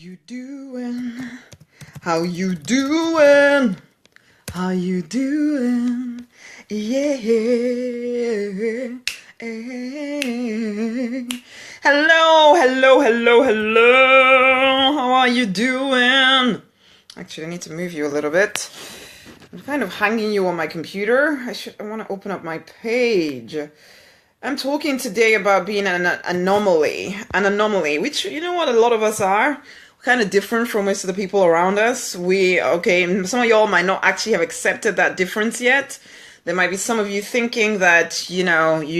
you doing? How you doing? How you doing? Yeah. Hello, hello, hello, hello. How are you doing? Actually, I need to move you a little bit. I'm kind of hanging you on my computer. I want to open up my page. I'm talking today about being an anomaly. An anomaly, which, you know what, a lot of us are. We're kind of different from most of the people around us. Some of y'all might not actually have accepted that difference yet. There might be some of you thinking that, you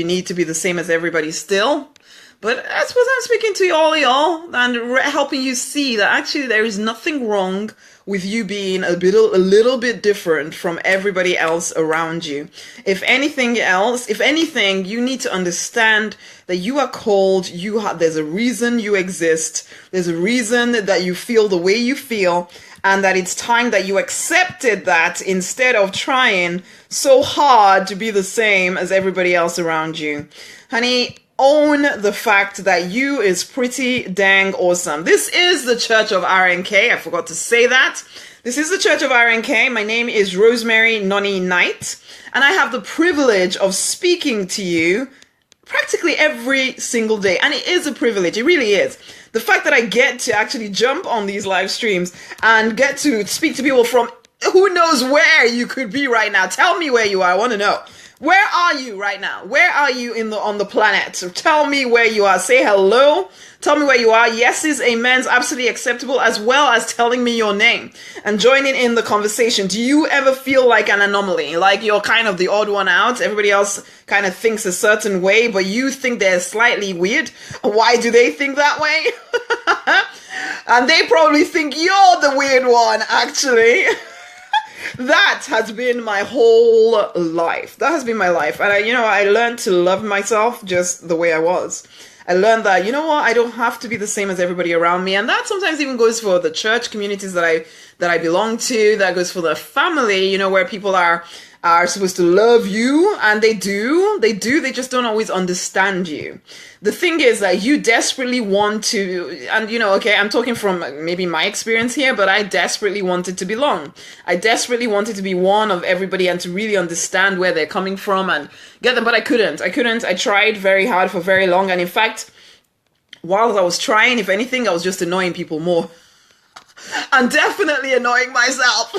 need to be the same as everybody still. But I suppose I'm speaking to y'all, and helping you see that actually there is nothing wrong with you being a little bit different from everybody else around you. If anything, you need to understand that you are called, there's a reason you exist, there's a reason that you feel the way you feel, and that it's time that you accepted that instead of trying so hard to be the same as everybody else around you. Honey, own the fact that you is pretty dang awesome. This is the Church of RNK. I forgot to say that. This is the Church of RNK. My name is Rosemary Nonny Knight, and I have the privilege of speaking to you practically every single day. And it is a privilege. It really is. The fact that I get to actually jump on these live streams and get to speak to people from who knows where you could be right now. Tell me where you are. I want to know. Where are you right now? Where are you on the planet? So tell me where you are. Say hello. Tell me where you are. Yeses, amens, absolutely acceptable, as well as telling me your name and joining in the conversation. Do you ever feel like an anomaly? Like you're kind of the odd one out? Everybody else kind of thinks a certain way, but you think they're slightly weird. Why do they think that way? And they probably think you're the weird one, actually. That has been my whole life. That has been my life. And I learned to love myself just the way I was. I learned that, I don't have to be the same as everybody around me. And that sometimes even goes for the church communities that I belong to. That goes for the family, where people are supposed to love you, and they do, they just don't always understand you. The thing is that you desperately want to, and I'm talking from maybe my experience here, but I desperately wanted to belong. I desperately wanted to be one of everybody and to really understand where they're coming from and get them, but I couldn't. I tried very hard for very long, and in fact, while I was trying, if anything, I was just annoying people more. And definitely annoying myself.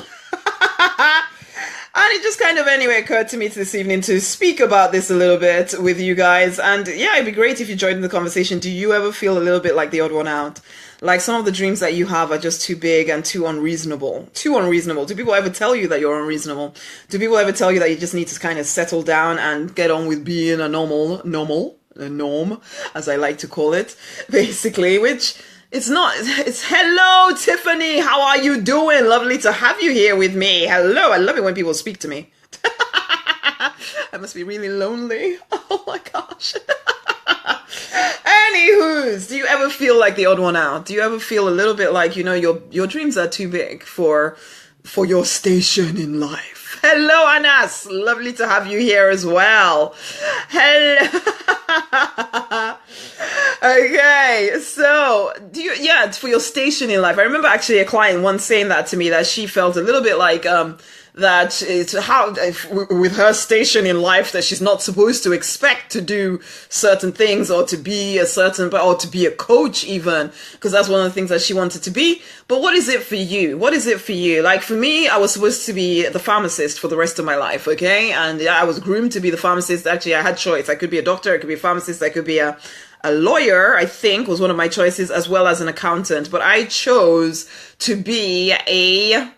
And it just kind of occurred to me this evening to speak about this a little bit with you guys. And yeah, it'd be great if you joined in the conversation. Do you ever feel a little bit like the odd one out? Like some of the dreams that you have are just too big and too unreasonable. Too unreasonable. Do people ever tell you that you're unreasonable? Do people ever tell you that you just need to kind of settle down and get on with being a norm, as I like to call it, basically, which... It's not. It's hello, Tiffany. How are you doing? Lovely to have you here with me. Hello. I love it when people speak to me. I must be really lonely. Oh my gosh. Anywho's, do you ever feel like the odd one out? Do you ever feel a little bit like, your dreams are too big for your station in life? Hello, Anas. Lovely to have you here as well. Hello. Okay, so for your station in life. I remember actually a client once saying that to me, that she felt a little bit like that it's how with her station in life that she's not supposed to expect to do certain things or to be or to be a coach even, because that's one of the things that she wanted to be. But what is it for you? What is it for you? Like for me, I was supposed to be the pharmacist for the rest of my life, okay? And yeah, I was groomed to be the pharmacist. Actually, I had choice. I could be a doctor, I could be a pharmacist, I could be a lawyer, I think, was one of my choices, as well as an accountant. But I chose to be I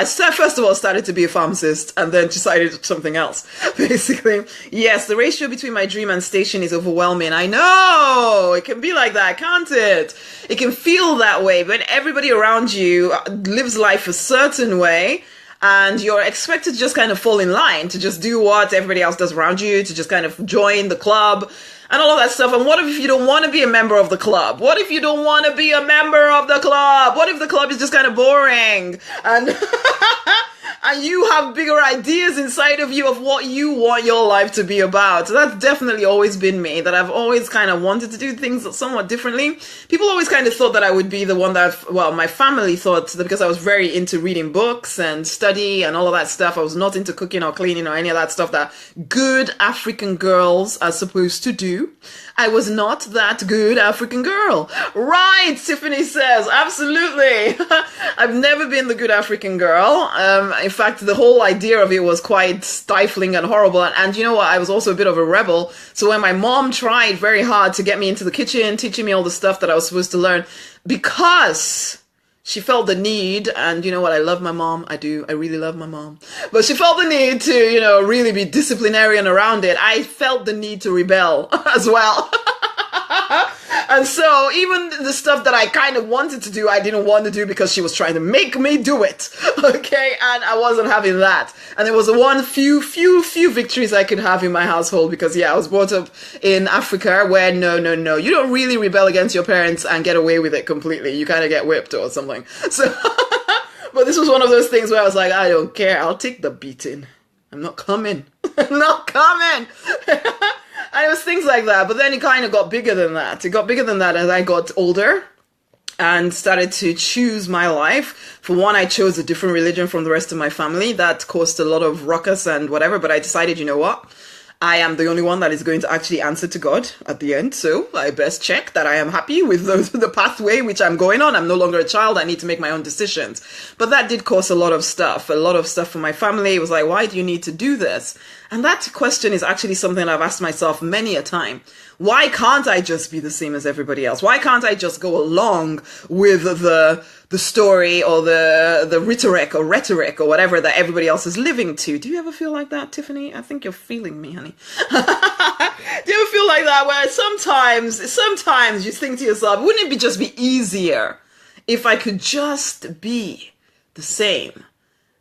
first of all started to be a pharmacist and then decided something else, basically. Yes, the ratio between my dream and station is overwhelming. I know, it can be like that, can't it? It can feel that way when everybody around you lives life a certain way, and you're expected to just kind of fall in line, to just do what everybody else does around you, to just kind of join the club and all of that stuff. And what if you don't want to be a member of the club? What if you don't want to be a member of the club? What if the club is just kind of boring? And And you have bigger ideas inside of you of what you want your life to be about. So that's definitely always been me, that I've always kind of wanted to do things somewhat differently. People always kind of thought that I would be the one that, well, my family thought that because I was very into reading books and study and all of that stuff. I was not into cooking or cleaning or any of that stuff that good African girls are supposed to do. I was not that good African girl. Right, Tiffany says, absolutely. I've never been the good African girl. In fact, the whole idea of it was quite stifling and horrible. And you know what? I was also a bit of a rebel. So when my mom tried very hard to get me into the kitchen, teaching me all the stuff that I was supposed to learn, because she felt the need, and you know what, I love my mom, I do, I really love my mom, but she felt the need to, you know, really be disciplinarian around it. I felt the need to rebel as well. And so even the stuff that I kind of wanted to do, I didn't want to do because she was trying to make me do it. Okay, and I wasn't having that. And there was the one few victories I could have in my household because, yeah, I was brought up in Africa where no, you don't really rebel against your parents and get away with it completely. You kind of get whipped or something. So, but this was one of those things where I was like, I don't care. I'll take the beating. I'm not coming. I'm not coming. And it was things like that. But then it kind of got bigger than that. It got bigger than that as I got older and started to choose my life. For one, I chose a different religion from the rest of my family. That caused a lot of ruckus and whatever. But I decided, you know what? I am the only one that is going to actually answer to God at the end. So I best check that I am happy with the pathway which I'm going on. I'm no longer a child. I need to make my own decisions. But that did cause a lot of stuff for my family. It was like, why do you need to do this? And that question is actually something I've asked myself many a time. Why can't I just be the same as everybody else? Why can't I just go along with the story or the rhetoric or whatever that everybody else is living to? Do you ever feel like that, Tiffany? I think you're feeling me, honey. Do you ever feel like that where sometimes you think to yourself, wouldn't it just be easier if I could just be the same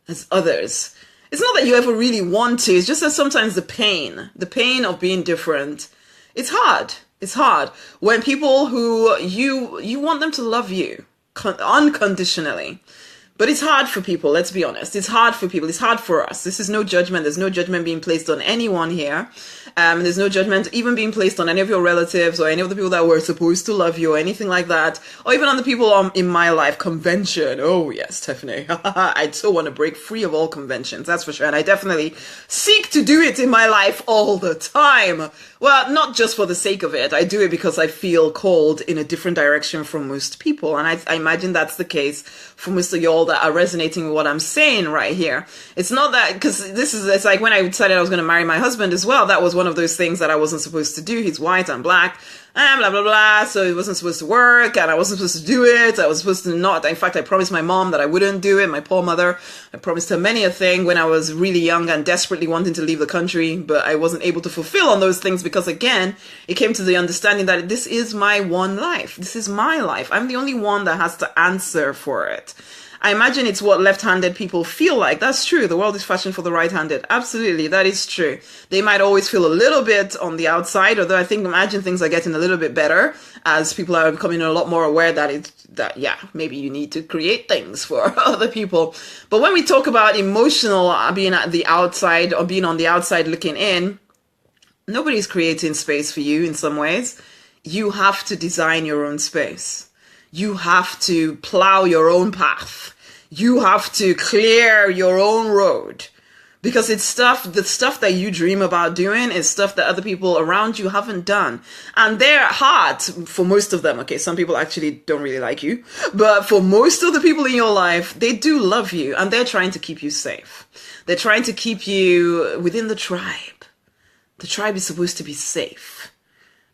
as others? It's not that you ever really want to. It's just that sometimes the pain of being different, it's hard. It's hard when people who you want them to love you unconditionally. But it's hard for people, let's be honest. It's hard for people. It's hard for us. This is no judgment. There's no judgment being placed on anyone here. There's no judgment even being placed on any of your relatives or any of the people that were supposed to love you or anything like that. Or even on the people in my life. Convention. Oh, yes, Tiffany. I so want to break free of all conventions. That's for sure. And I definitely seek to do it in my life all the time. Well, not just for the sake of it. I do it because I feel called in a different direction from most people. And I imagine that's the case for most of y'all that are resonating with what I'm saying right here. It's not that, because it's like when I decided I was going to marry my husband as well, that was one of those things that I wasn't supposed to do. He's white, I'm black, and blah, blah, blah. So it wasn't supposed to work, and I wasn't supposed to do it. I was supposed to not. In fact, I promised my mom that I wouldn't do it, my poor mother. I promised her many a thing when I was really young and desperately wanting to leave the country, but I wasn't able to fulfill on those things because, again, it came to the understanding that this is my one life. This is my life. I'm the only one that has to answer for it. I imagine it's what left-handed people feel like. That's true. The world is fashioned for the right-handed. Absolutely, that is true. They might always feel a little bit on the outside, although I imagine things are getting a little bit better as people are becoming a lot more aware that maybe you need to create things for other people. But when we talk about emotional being at the outside or being on the outside looking in, nobody's creating space for you in some ways. You have to design your own space. You have to plow your own path. You have to clear your own road, because the stuff that you dream about doing is stuff that other people around you haven't done. And they're hard for most of them. Okay, some people actually don't really like you, but for most of the people in your life, they do love you and they're trying to keep you safe. They're trying to keep you within the tribe. The tribe is supposed to be safe.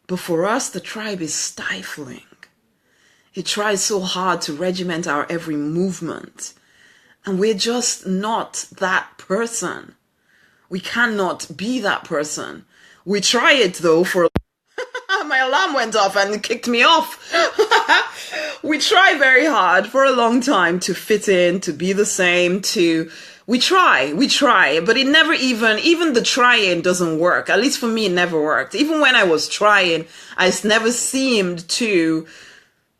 But for us, the tribe is stifling. It tries so hard to regiment our every movement. And we're just not that person. We cannot be that person. We try it though for... My alarm went off and kicked me off. We try very hard for a long time to fit in, to be the same, We try, but it never even the trying doesn't work. At least for me, it never worked. Even when I was trying, I never seemed to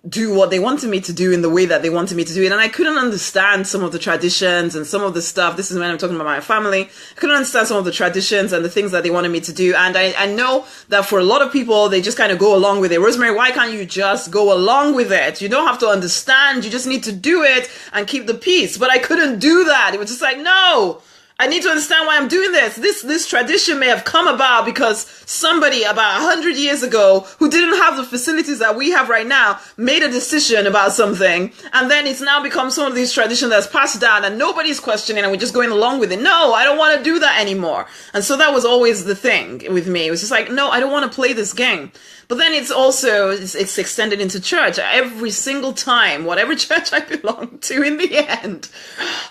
do what they wanted me to do in the way that they wanted me to do it. And I couldn't understand some of the traditions and some of the stuff. This is when I'm talking about my family. I couldn't understand some of the traditions and the things that they wanted me to do. And I know that for a lot of people, they just kind of go along with it. Rosemary, why can't you just go along with it? You don't have to understand. You just need to do it and keep the peace. But I couldn't do that. It was just like, no. I need to understand why I'm doing this. This tradition may have come about because somebody about 100 years ago who didn't have the facilities that we have right now made a decision about something. And then it's now become some of these traditions that's passed down and nobody's questioning and we're just going along with it. No, I don't want to do that anymore. And so that was always the thing with me. It was just like, no, I don't want to play this game. But then it's also, it's extended into church. Every single time, whatever church I belong to, in the end,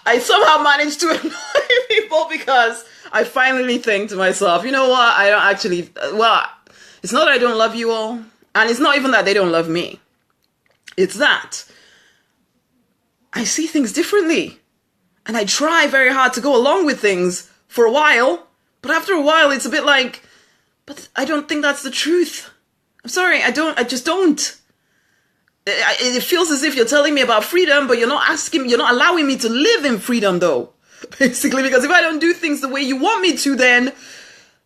I somehow manage to annoy people because I finally think to myself, you know what, I don't actually, well, it's not that I don't love you all, and it's not even that they don't love me. It's that I see things differently, and I try very hard to go along with things for a while, but after a while, it's a bit like, but I don't think that's the truth. I'm sorry, I just don't. It feels as if you're telling me about freedom, but you're not allowing me to live in freedom though. Basically, because if I don't do things the way you want me to, then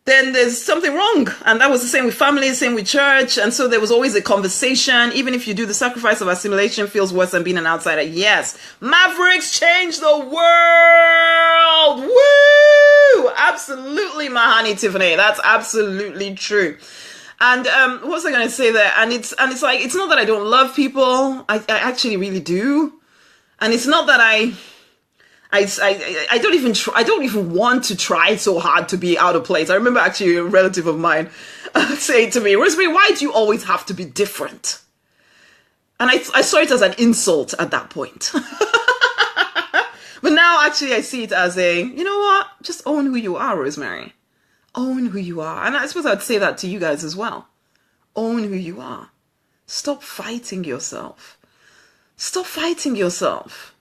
there's something wrong. And that was the same with family, the same with church. And so there was always a conversation. Even if you do the sacrifice of assimilation feels worse than being an outsider. Yes. Mavericks change the world. Woo! Absolutely, my honey, Tiffany. That's absolutely true. And what was I going to say there? And it's like, it's not that I don't love people. I actually really do. And it's not that I don't even want to try so hard to be out of place. I remember actually a relative of mine saying to me, Rosemary, why do you always have to be different? And I saw it as an insult at that point. But now actually I see it as you know what? Just own who you are, Rosemary. Own who you are. And I suppose I'd say that to you guys as well. Own who you are. Stop fighting yourself. Stop fighting yourself.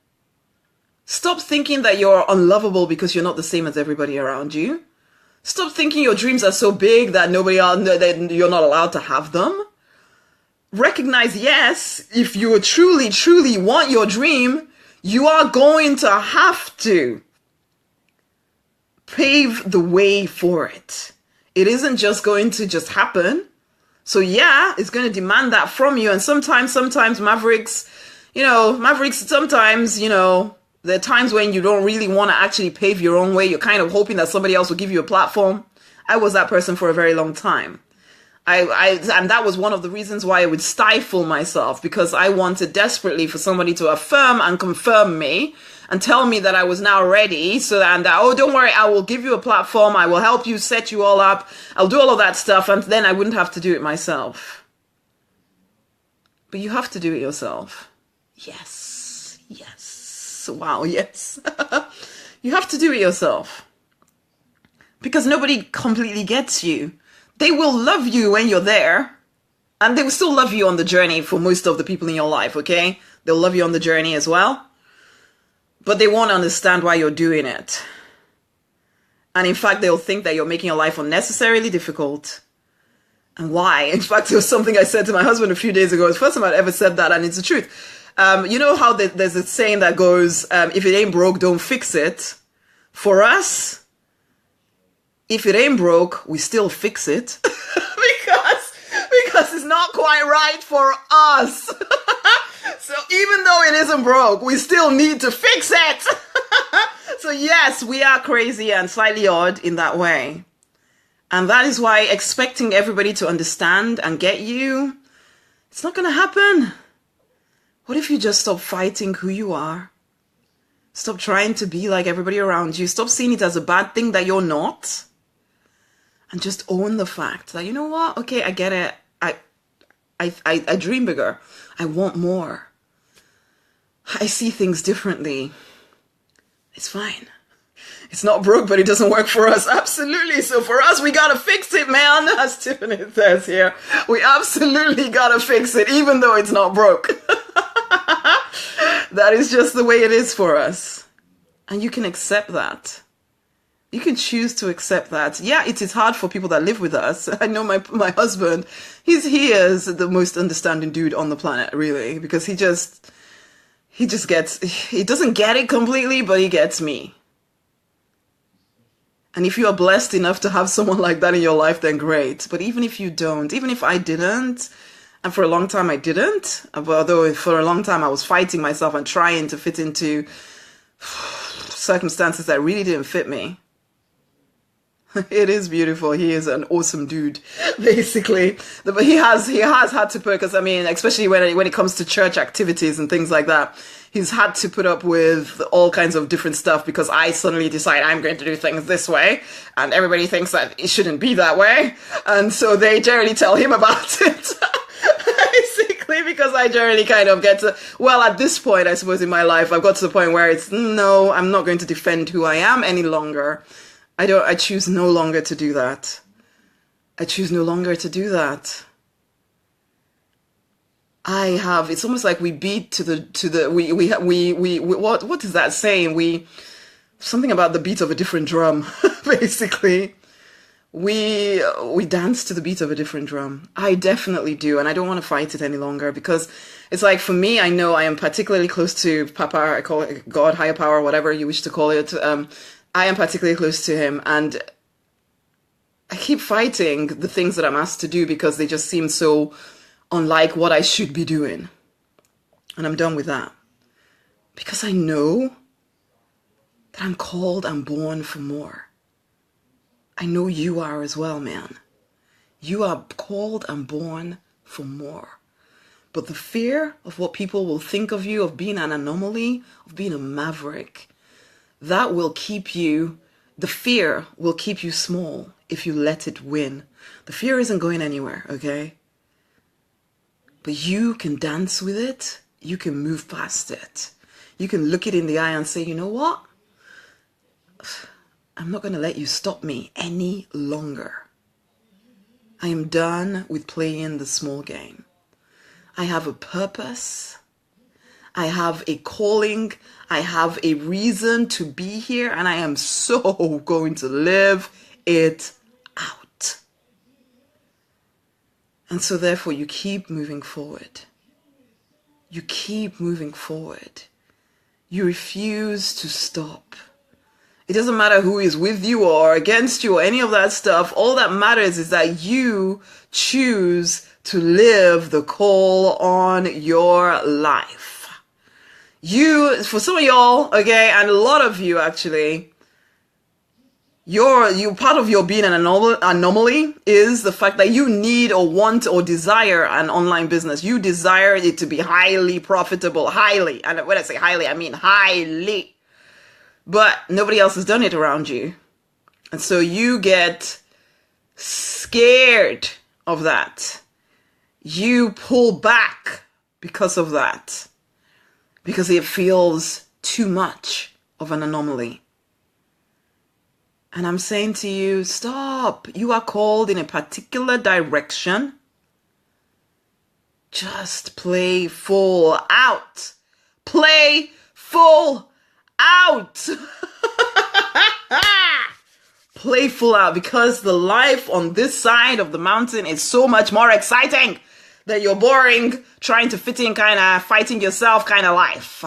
Stop thinking that you're unlovable because you're not the same as everybody around you. Stop thinking your dreams are so big that that you're not allowed to have them. Recognize, yes, if you truly, truly want your dream, you are going to have to pave the way for it. It isn't just going to just happen. So yeah, it's going to demand that from you. And sometimes Mavericks, sometimes, there are times when you don't really want to actually pave your own way. You're kind of hoping that somebody else will give you a platform. I was that person for a very long time. And that was one of the reasons why I would stifle myself, because I wanted desperately for somebody to affirm and confirm me and tell me that I was now ready. Oh, don't worry, I will give you a platform. I will help you, set you all up. I'll do all of that stuff. And then I wouldn't have to do it myself. But you have to do it yourself. Yes. Yes. Wow. Yes. You have to do it yourself. Because nobody completely gets you. They will love you when you're there. And they will still love you on the journey for most of the people in your life, okay? They'll love you on the journey as well. But they won't understand why you're doing it. And in fact, they'll think that you're making your life unnecessarily difficult. And why? In fact, it was something I said to my husband a few days ago. It's the first time I'd ever said that, and it's the truth. You know how there's a saying that goes, if it ain't broke, don't fix it. For us, if it ain't broke, we still fix it. because it's not quite right for us. So even though it isn't broke, we still need to fix it. So yes, we are crazy and slightly odd in that way. And that is why expecting everybody to understand and get you, it's not going to happen. What if you just stop fighting who you are? Stop trying to be like everybody around you. Stop seeing it as a bad thing that you're not. And just own the fact that, you know what? Okay, I get it. I dream bigger. I want more. I see things differently. It's fine. It's not broke, but it doesn't work for us. Absolutely. So for us, we got to fix it, man. As Tiffany says here. We absolutely got to fix it, even though it's not broke. That is just the way it is for us. And you can accept that. You can choose to accept that. Yeah, it is hard for people that live with us. I know my husband, he is the most understanding dude on the planet, really, because he just gets, he doesn't get it completely, but he gets me. And if you are blessed enough to have someone like that in your life, then great. But even if you don't, even if I didn't, and for a long time I didn't, although for a long time I was fighting myself and trying to fit into circumstances that really didn't fit me. It is beautiful. He is an awesome dude, basically. But he has had to put, because I mean, especially when it comes to church activities and things like that, he's had to put up with all kinds of different stuff because I suddenly decide I'm going to do things this way, and everybody thinks that it shouldn't be that way, and so they generally tell him about it. Basically, because I generally kind of get to, well, at this point, I suppose in my life, I've got to the point where it's, no, I'm not going to defend who I am any longer. I choose no longer to do that. I choose no longer to do that. It's almost like we beat what is that saying? Something about the beat of a different drum, basically. We dance to the beat of a different drum. I definitely do, and I don't want to fight it any longer, because it's like, for me, I know I am particularly close to Papa, I call it God, higher power, whatever you wish to call it. I am particularly close to him, and I keep fighting the things that I'm asked to do because they just seem so unlike what I should be doing. And I'm done with that. Because I know that I'm called and born for more. I know you are as well, man. You are called and born for more. But the fear of what people will think of you, of being an anomaly, of being a maverick, that will keep you, the fear will keep you small if you let it win. The fear isn't going anywhere, okay? But you can dance with it. You can move past it. You can look it in the eye and say, you know what? I'm not going to let you stop me any longer. I am done with playing the small game. I have a purpose. I have a calling. I have a reason to be here, and I am so going to live it out. And so therefore you keep moving forward. You keep moving forward. You refuse to stop. It doesn't matter who is with you or against you or any of that stuff. All that matters is that you choose to live the call on your life. For some of y'all, okay, and a lot of you actually, you part of your being an anomaly is the fact that you need or want or desire an online business. You desire it to be highly profitable, highly. And when I say highly, I mean highly. But nobody else has done it around you. And so you get scared of that. You pull back because of that. Because it feels too much of an anomaly. And I'm saying to you, stop. You are called in a particular direction. Just play full out. Play full out. Play full out, because the life on this side of the mountain is so much more exciting than your boring, trying to fit in, kind of fighting yourself kind of life.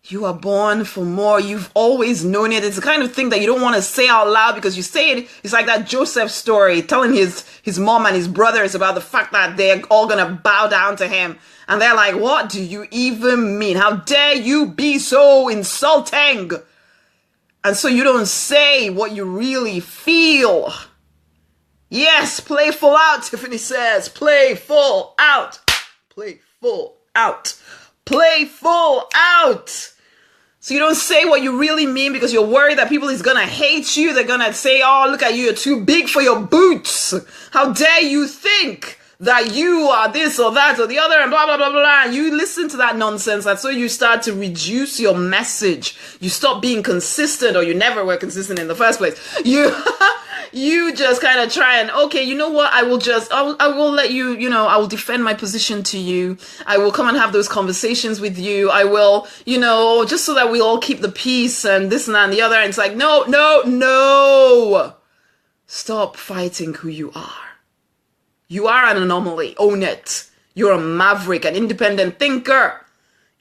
You are born for more. You've always known it. It's the kind of thing that you don't want to say out loud, because you say it, it's like that Joseph story, telling his mom and his brothers about the fact that they're all going to bow down to him. And they're like, what do you even mean? How dare you be so insulting? And so you don't say what you really feel. Yes, play full out, Tiffanys says. Play full out. Play full out. Play full out. So you don't say what you really mean because you're worried that people is going to hate you. They're going to say, oh, look at you. You're too big for your boots. How dare you think that you are this or that or the other, and blah, blah, blah, blah. And you listen to that nonsense. And so you start to reduce your message. You stop being consistent, or you never were consistent in the first place. You just kind of try and, okay, you know what? I will let you, I will defend my position to you. I will come and have those conversations with you. I will, just so that we all keep the peace and this and that and the other. And it's like, no, no, no. Stop fighting who you are. You are an anomaly. Own it. You're a maverick, an independent thinker.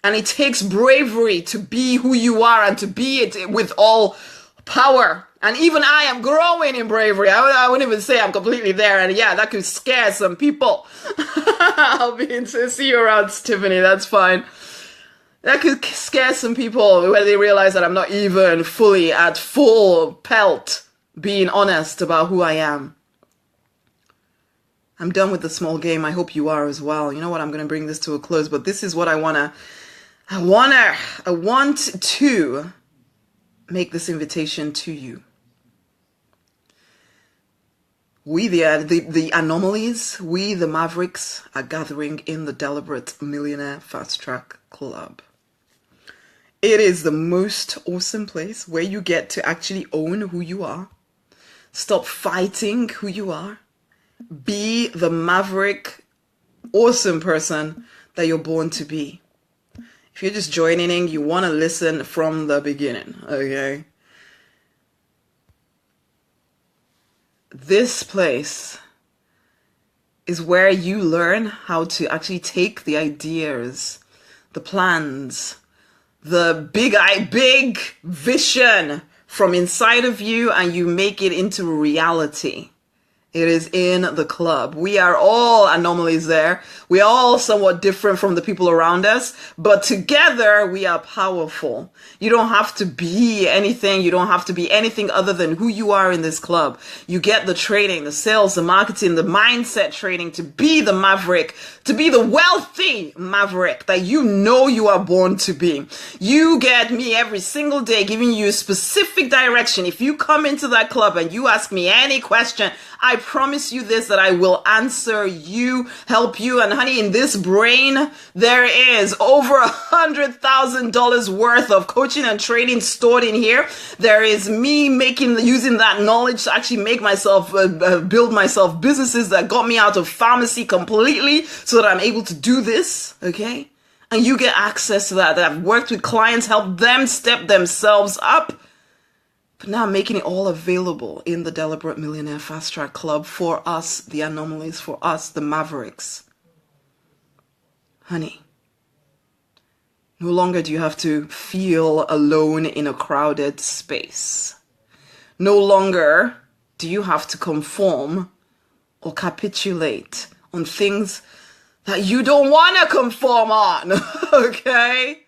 And it takes bravery to be who you are and to be it with all power. And even I am growing in bravery. I wouldn't even say I'm completely there. And yeah, that could scare some people. I'll be in to see you around, Tiffany. That's fine. That could scare some people where they realize that I'm not even fully at full pelt being honest about who I am. I'm done with the small game. I hope you are as well. You know what? I'm going to bring this to a close, but this is what I want to make this invitation to you. We, the anomalies, we, the Mavericks, are gathering in the Deliberate Millionaire Fast Track Club. It is the most awesome place where you get to actually own who you are. Stop fighting who you are. Be the maverick, awesome person that you're born to be. If you're just joining in, you want to listen from the beginning, okay? This place is where you learn how to actually take the ideas, the plans, the big vision from inside of you, and you make it into reality. It is in the club. We are all anomalies there. We are all somewhat different from the people around us, but together we are powerful. You don't have to be anything. You don't have to be anything other than who you are in this club. You get the training, the sales, the marketing, the mindset training to be the maverick, to be the wealthy maverick that you know you are born to be. You get me every single day giving you specific direction. If you come into that club and you ask me any question, I promise you this, that I will answer you, help you. And honey, in this brain, there is over $100,000 worth of coaching and training stored in here. There is me using that knowledge to actually make myself, build myself businesses that got me out of pharmacy completely so that I'm able to do this, okay? And you get access to that. I've worked with clients, helped them step themselves up. But now I'm making it all available in the Deliberate Millionaire Fast Track Club for us, the anomalies, for us, the Mavericks. Honey, no longer do you have to feel alone in a crowded space. No longer do you have to conform or capitulate on things that you don't want to conform on, okay?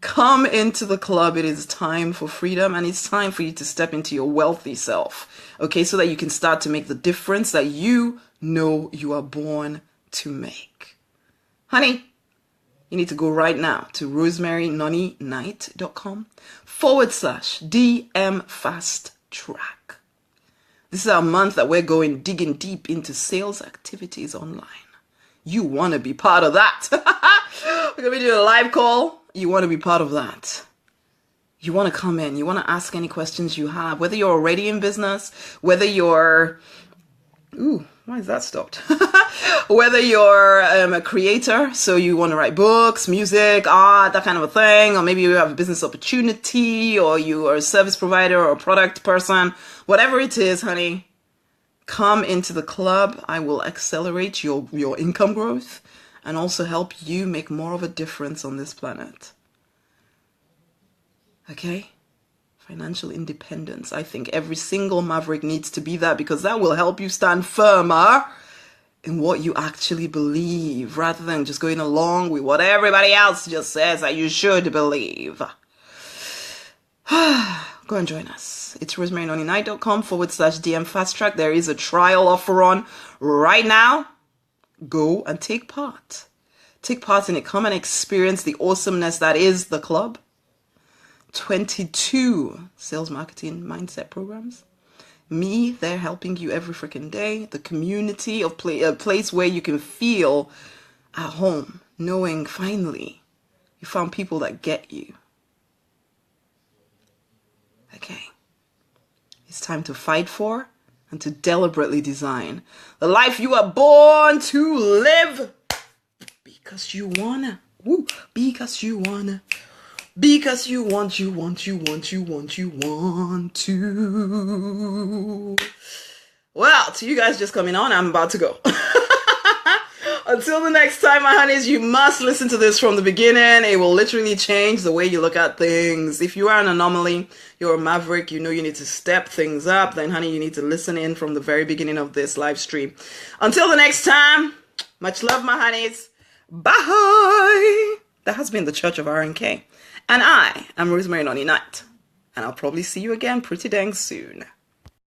Come into the club. It is time for freedom, and it's time for you to step into your wealthy self, okay? So that you can start to make the difference that you know you are born to make. Honey, you need to go right now to rosemarynonnynight.com/DM Fast Track. This is our month that we're digging deep into sales activities online. You want to be part of that. We're going to be doing a live call. You want to be part of that. You want to come in. You want to ask any questions you have, whether you're already in business, whether you're, why is that stopped? Whether you're a creator, so you want to write books, music, art, that kind of a thing, or maybe you have a business opportunity, or you are a service provider or a product person, whatever it is, honey, come into the club. I will accelerate your income growth and also help you make more of a difference on this planet. Okay? Financial independence. I think every single maverick needs to be that, because that will help you stand firmer in what you actually believe, rather than just going along with what everybody else just says that you should believe. Go and join us. It's rosemarynonnynight.com/DM Fast Track. There is a trial offer on right now. Go and take part. Take part in it. Come and experience the awesomeness that is the club. 22 sales marketing mindset programs. Me there helping you every freaking day. The community of a place where you can feel at home, knowing finally you found people that get you. Okay. It's time to fight for and to deliberately design the life you are born to live because you wanna. Woo, because you wanna. Because you want to. Well, to you guys just coming on, I'm about to go. Until the next time, my honeys, you must listen to this from the beginning. It will literally change the way you look at things. If you are an anomaly, you're a maverick, you know you need to step things up, then honey, you need to listen in from the very beginning of this live stream. Until the next time, much love, my honeys. Bye. That has been the Church of RNK. And I am Rosemary Nonny Knight. And I'll probably see you again pretty dang soon.